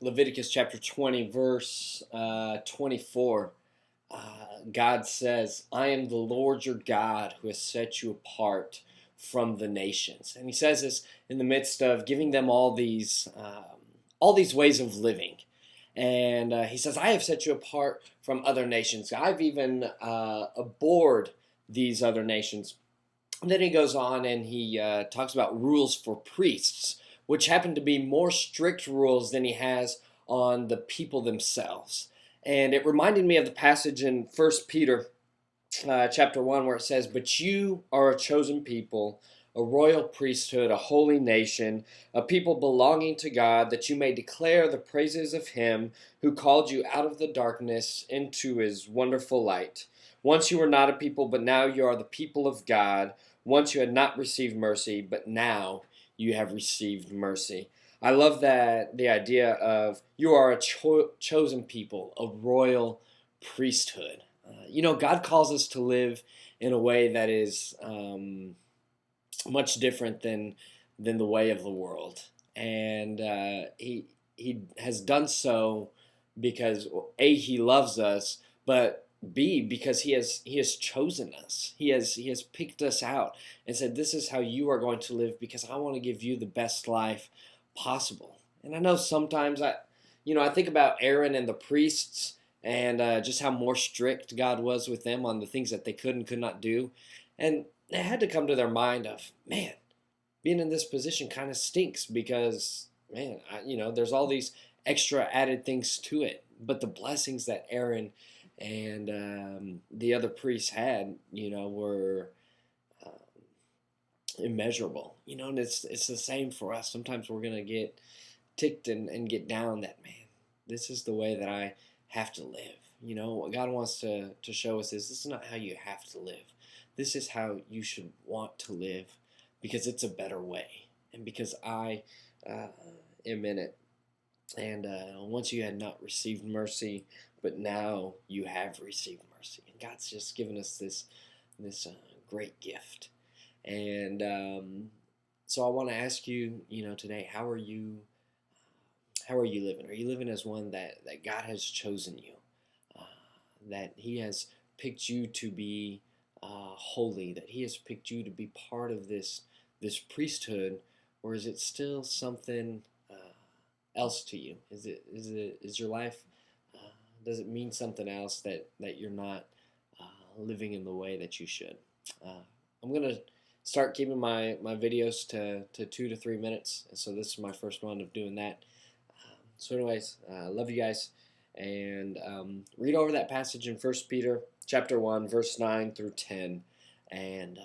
Leviticus chapter 20, verse 24, God says, I am the Lord your God who has set you apart from the nations. And he says this in the midst of giving them all these ways of living. And he says, I have set you apart from other nations. I've even abhorred these other nations. And then he goes on and he talks about rules for priests, which happen to be more strict rules than he has on the people themselves. And it reminded me of the passage in First Peter chapter 1 where it says, But you are a chosen people, a royal priesthood, a holy nation, a people belonging to God, that you may declare the praises of him who called you out of the darkness into his wonderful light. Once you were not a people, but now you are the people of God. Once you had not received mercy, but now you have received mercy. I love that the idea of you are a chosen people, a royal priesthood. God calls us to live in a way that is much different than the way of the world, and he has done so because A, he loves us, but B, because he has chosen us. He has picked us out and said, this is how you are going to live because I want to give you the best life possible. And I know sometimes I think about Aaron and the priests and just how more strict God was with them on the things that they could and could not do. And it had to come to their mind of, man, being in this position kind of stinks because, man, there's all these extra added things to it. But the blessings that Aaron and the other priests had, were immeasurable. And it's the same for us. Sometimes we're gonna get ticked and get down that, man, this is the way that I have to live. What God wants to show us is this is not how you have to live. This is how you should want to live because it's a better way and because I am in it. And once you had not received mercy, but now you have received mercy. And God's just given us this great gift. And so I want to ask you, today, how are you living? Are you living as one that God has chosen you? That he has picked you to be holy, that he has picked you to be part of this priesthood, or is it still something else to you? Is your life does it mean something else that you're not living in the way that you should? I'm gonna start keeping my videos to 2 to 3 minutes, and so this is my first one of doing that. So anyways, love you guys, and read over that passage in First Peter chapter 1, verse 9 through 10, and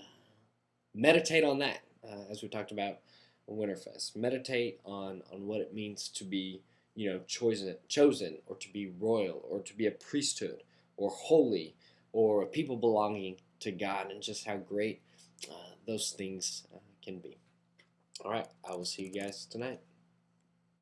meditate on that as we talked about Winterfest. Meditate on what it means to be, chosen, or to be royal, or to be a priesthood, or holy, or a people belonging to God, and just how great those things can be. All right, I will see you guys tonight.